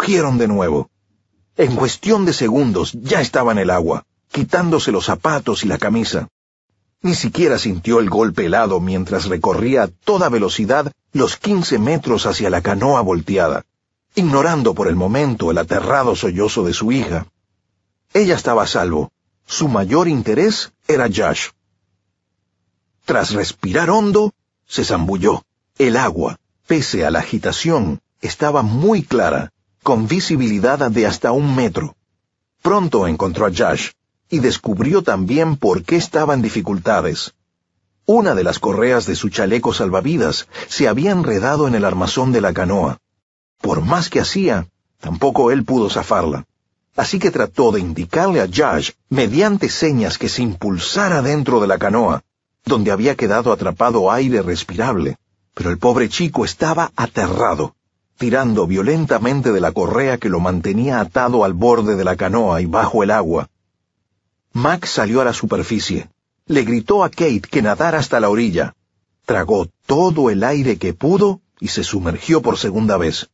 rugieron de nuevo. En cuestión de segundos ya estaba en el agua, quitándose los zapatos y la camisa. Ni siquiera sintió el golpe helado mientras recorría a toda velocidad los 15 metros hacia la canoa volteada, ignorando por el momento el aterrado sollozo de su hija. Ella estaba a salvo. Su mayor interés era Josh. Tras respirar hondo, se zambulló. El agua, pese a la agitación, estaba muy clara, con visibilidad de hasta 1 metro. Pronto encontró a Josh, y descubrió también por qué estaba en dificultades. Una de las correas de su chaleco salvavidas se había enredado en el armazón de la canoa. Por más que hacía, tampoco él pudo zafarla. Así que trató de indicarle a Josh, mediante señas, que se impulsara dentro de la canoa, donde había quedado atrapado aire respirable. Pero el pobre chico estaba aterrado, tirando violentamente de la correa que lo mantenía atado al borde de la canoa y bajo el agua. Mac salió a la superficie. Le gritó a Kate que nadara hasta la orilla. Tragó todo el aire que pudo y se sumergió por segunda vez.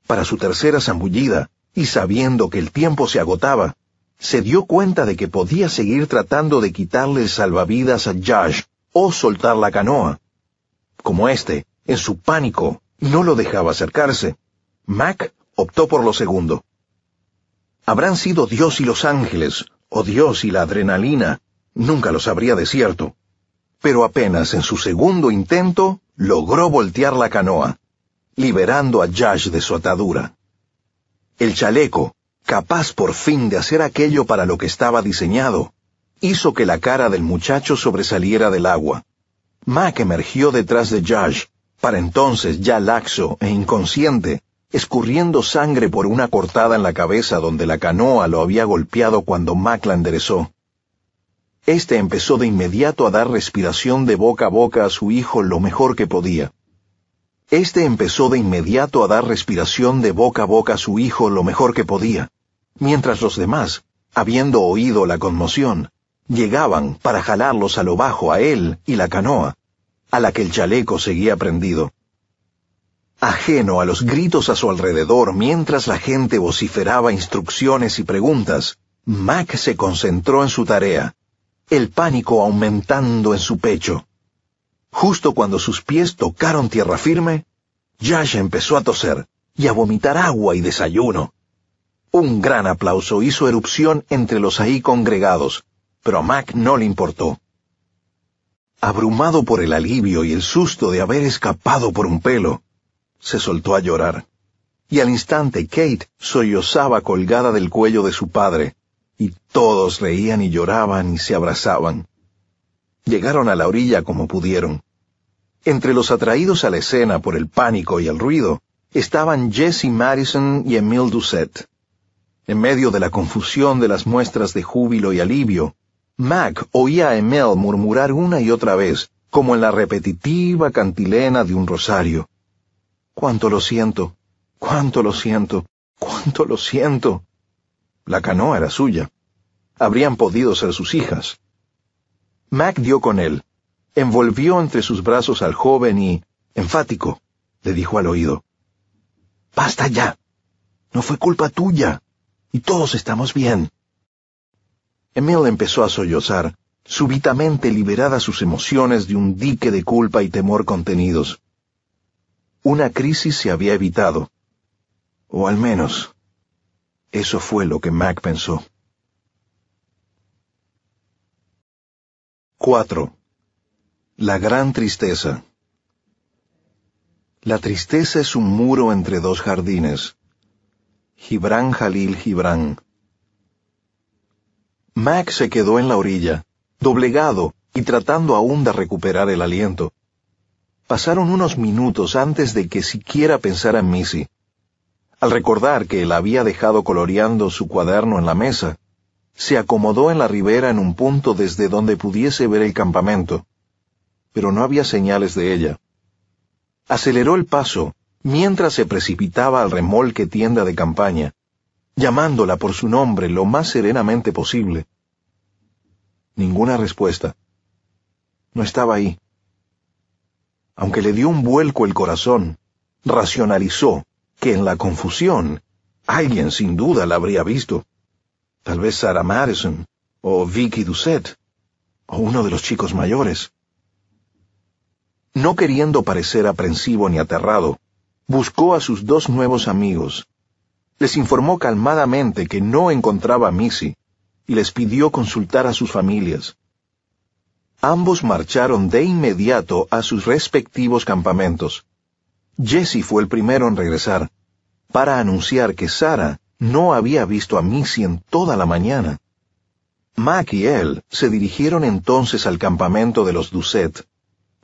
Para su tercera zambullida, y sabiendo que el tiempo se agotaba, se dio cuenta de que podía seguir tratando de quitarle el salvavidas a Josh o soltar la canoa. Como éste, en su pánico, no lo dejaba acercarse, Mac optó por lo segundo. Habrán sido Dios y los ángeles, o Dios y la adrenalina, nunca lo sabría de cierto. Pero apenas en su segundo intento, logró voltear la canoa, liberando a Josh de su atadura. El chaleco, capaz por fin de hacer aquello para lo que estaba diseñado, hizo que la cara del muchacho sobresaliera del agua. Mac emergió detrás de Josh, para entonces ya laxo e inconsciente, escurriendo sangre por una cortada en la cabeza donde la canoa lo había golpeado cuando Mac la enderezó. Este empezó de inmediato a dar respiración de boca a boca a su hijo lo mejor que podía. Mientras los demás, habiendo oído la conmoción, llegaban para jalarlos a lo bajo a él y la canoa, a la que el chaleco seguía prendido. Ajeno a los gritos a su alrededor mientras la gente vociferaba instrucciones y preguntas, Mac se concentró en su tarea, el pánico aumentando en su pecho. Justo cuando sus pies tocaron tierra firme, Josh empezó a toser y a vomitar agua y desayuno. Un gran aplauso hizo erupción entre los ahí congregados, pero a Mac no le importó. Abrumado por el alivio y el susto de haber escapado por un pelo, se soltó a llorar. Y al instante Kate sollozaba colgada del cuello de su padre, y todos reían y lloraban y se abrazaban. Llegaron a la orilla como pudieron. Entre los atraídos a la escena por el pánico y el ruido, estaban Jesse Madison y Emile Doucet. En medio de la confusión de las muestras de júbilo y alivio, Mac oía a Emile murmurar una y otra vez, como en la repetitiva cantilena de un rosario: «Cuánto lo siento, cuánto lo siento, cuánto lo siento». La canoa era suya. Habrían podido ser sus hijas. Mac dio con él, envolvió entre sus brazos al joven y, enfático, le dijo al oído: «Basta ya. No fue culpa tuya. Y todos estamos bien». Emile empezó a sollozar, súbitamente liberadas sus emociones de un dique de culpa y temor contenidos. Una crisis se había evitado. O al menos, eso fue lo que Mac pensó. 4. La gran tristeza. La tristeza es un muro entre dos jardines. Gibran Jalil Gibran. Mac se quedó en la orilla, doblegado y tratando aún de recuperar el aliento. Pasaron unos minutos antes de que siquiera pensara en Missy. Al recordar que la había dejado coloreando su cuaderno en la mesa, se acomodó en la ribera en un punto desde donde pudiese ver el campamento, pero no había señales de ella. Aceleró el paso mientras se precipitaba al remolque tienda de campaña, llamándola por su nombre lo más serenamente posible. Ninguna respuesta. No estaba ahí. Aunque le dio un vuelco el corazón, racionalizó que en la confusión Alguien sin duda la habría visto. Tal vez Sarah Madison, o Vicky Doucette, o uno de los chicos mayores. No queriendo parecer aprensivo ni aterrado, buscó a sus dos nuevos amigos. Les informó calmadamente que no encontraba a Missy y les pidió consultar a sus familias. Ambos marcharon de inmediato a sus respectivos campamentos. Jesse fue el primero en regresar, para anunciar que Sarah no había visto a Missy en toda la mañana. Mac y él se dirigieron entonces al campamento de los Doucette,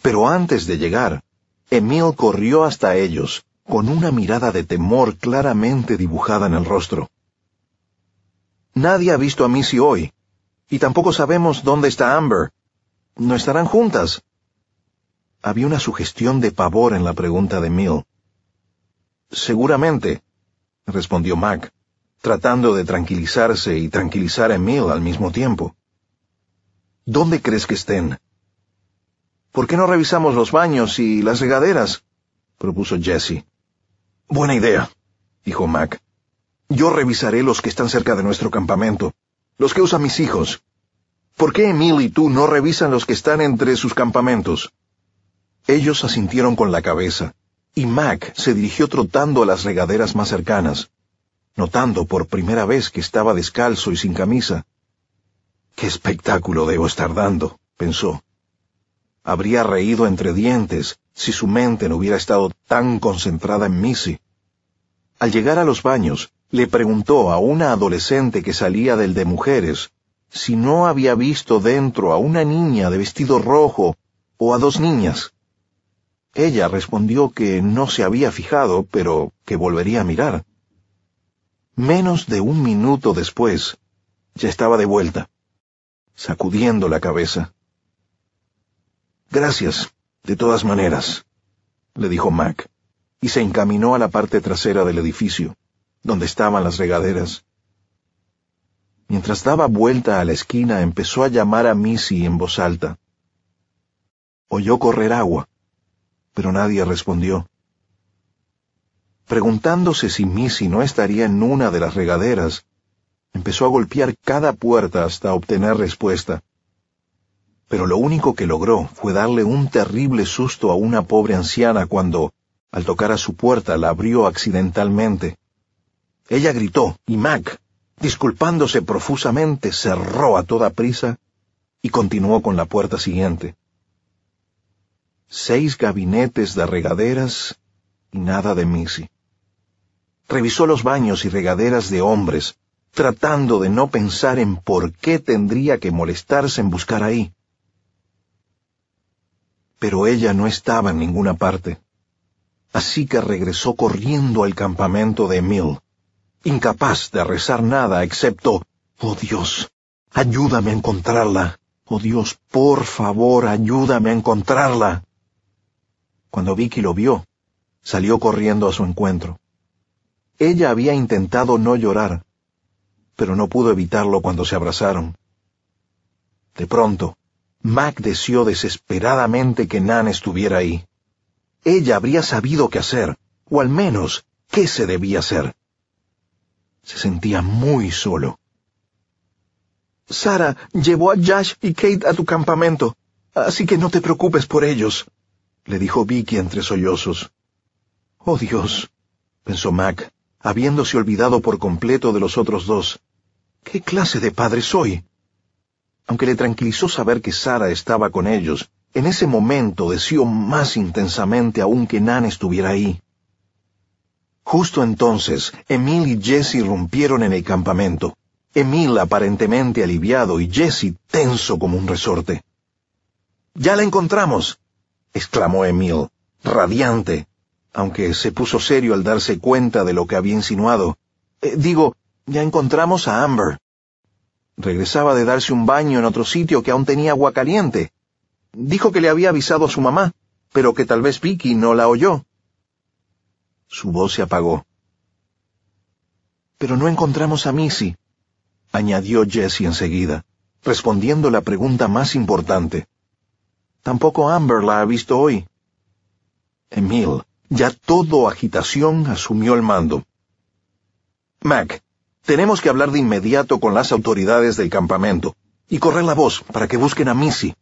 pero antes de llegar, Emile corrió hasta ellos, con una mirada de temor claramente dibujada en el rostro. Nadie ha visto a Missy hoy, y tampoco sabemos dónde está Amber. ¿No estarán juntas? Había una sugestión de pavor en la pregunta de Emile. Seguramente, respondió Mac, tratando de tranquilizarse y tranquilizar a Emile al mismo tiempo. ¿Dónde crees que estén? ¿Por qué no revisamos los baños y las regaderas?, propuso Jesse. Buena idea, dijo Mac. Yo revisaré los que están cerca de nuestro campamento, los que usan mis hijos. ¿Por qué Emile y tú no revisan los que están entre sus campamentos? Ellos asintieron con la cabeza, y Mac se dirigió trotando a las regaderas más cercanas, notando por primera vez que estaba descalzo y sin camisa. «¡Qué espectáculo debo estar dando!», pensó. Habría reído entre dientes si su mente no hubiera estado tan concentrada en Missy. Al llegar a los baños, le preguntó a una adolescente que salía del de mujeres si no había visto dentro a una niña de vestido rojo o a dos niñas. Ella respondió que no se había fijado, pero que volvería a mirar. Menos de un minuto después, ya estaba de vuelta, sacudiendo la cabeza. «Gracias, de todas maneras», le dijo Mac, y se encaminó a la parte trasera del edificio, donde estaban las regaderas. Mientras daba vuelta a la esquina, empezó a llamar a Missy en voz alta. Oyó correr agua, pero nadie respondió. Preguntándose si Missy no estaría en una de las regaderas, empezó a golpear cada puerta hasta obtener respuesta. Pero lo único que logró fue darle un terrible susto a una pobre anciana cuando, al tocar a su puerta, la abrió accidentalmente. Ella gritó, y Mac, disculpándose profusamente, cerró a toda prisa y continuó con la puerta siguiente. 6 gabinetes de regaderas y nada de Missy. Revisó los baños y regaderas de hombres, tratando de no pensar en por qué tendría que molestarse en buscar ahí. Pero ella no estaba en ninguna parte, así que regresó corriendo al campamento de Emile, incapaz de rezar nada excepto, «Oh Dios, ayúdame a encontrarla. Oh Dios, por favor, ayúdame a encontrarla». Cuando Vicky lo vio, salió corriendo a su encuentro. Ella había intentado no llorar, pero no pudo evitarlo cuando se abrazaron. De pronto, Mac deseó desesperadamente que Nan estuviera ahí. Ella habría sabido qué hacer, o al menos qué se debía hacer. Se sentía muy solo. «Sarah llevó a Josh y Kate a tu campamento, así que no te preocupes por ellos», le dijo Vicky entre sollozos. «Oh Dios», pensó Mac, habiéndose olvidado por completo de los otros dos. «¿Qué clase de padre soy?». Aunque le tranquilizó saber que Sarah estaba con ellos, en ese momento deseó más intensamente aún que Nan estuviera ahí. Justo entonces, Emile y Jesse irrumpieron en el campamento. Emile aparentemente aliviado y Jesse tenso como un resorte. «¡Ya la encontramos!», exclamó Emile, radiante, aunque se puso serio al darse cuenta de lo que había insinuado. Ya encontramos a Amber. Regresaba de darse un baño en otro sitio que aún tenía agua caliente. Dijo que le había avisado a su mamá, pero que tal vez Vicky no la oyó». Su voz se apagó. «Pero no encontramos a Missy», añadió Jesse enseguida, respondiendo la pregunta más importante. «Tampoco Amber la ha visto hoy». Emile, ya todo agitación, asumió el mando. Mac, tenemos que hablar de inmediato con las autoridades del campamento y correr la voz para que busquen a Missy.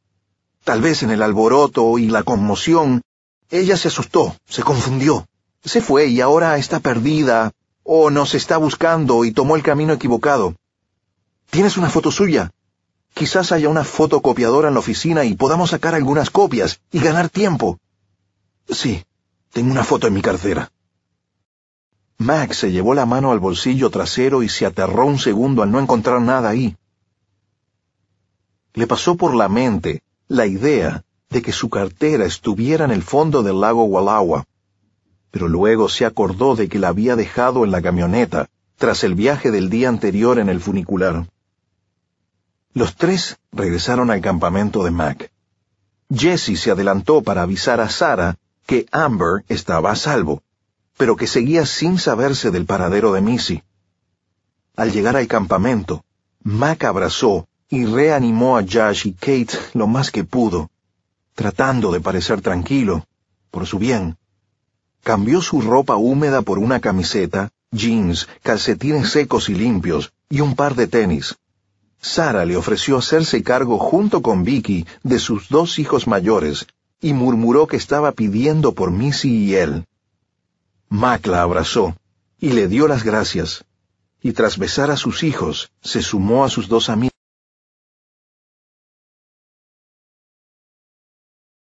Tal vez en el alboroto y la conmoción, ella se asustó, se confundió, se fue y ahora está perdida, o nos está buscando y tomó el camino equivocado. ¿Tienes una foto suya? Quizás haya una fotocopiadora en la oficina y podamos sacar algunas copias y ganar tiempo. Sí, tengo una foto en mi cartera. Mac se llevó la mano al bolsillo trasero y se aterró un segundo al no encontrar nada ahí. Le pasó por la mente la idea de que su cartera estuviera en el fondo del lago Wallowa, pero luego se acordó de que la había dejado en la camioneta tras el viaje del día anterior en el funicular. Los tres regresaron al campamento de Mac. Jesse se adelantó para avisar a Sarah que Amber estaba a salvo, pero que seguía sin saberse del paradero de Missy. Al llegar al campamento, Mac abrazó y reanimó a Josh y Kate lo más que pudo, tratando de parecer tranquilo, por su bien. Cambió su ropa húmeda por una camiseta, jeans, calcetines secos y limpios, y un par de tenis. Sarah le ofreció hacerse cargo junto con Vicky de sus 2 hijos mayores, y murmuró que estaba pidiendo por Missy y él. Mac la abrazó, y le dio las gracias, y tras besar a sus hijos, se sumó a sus 2 amigos.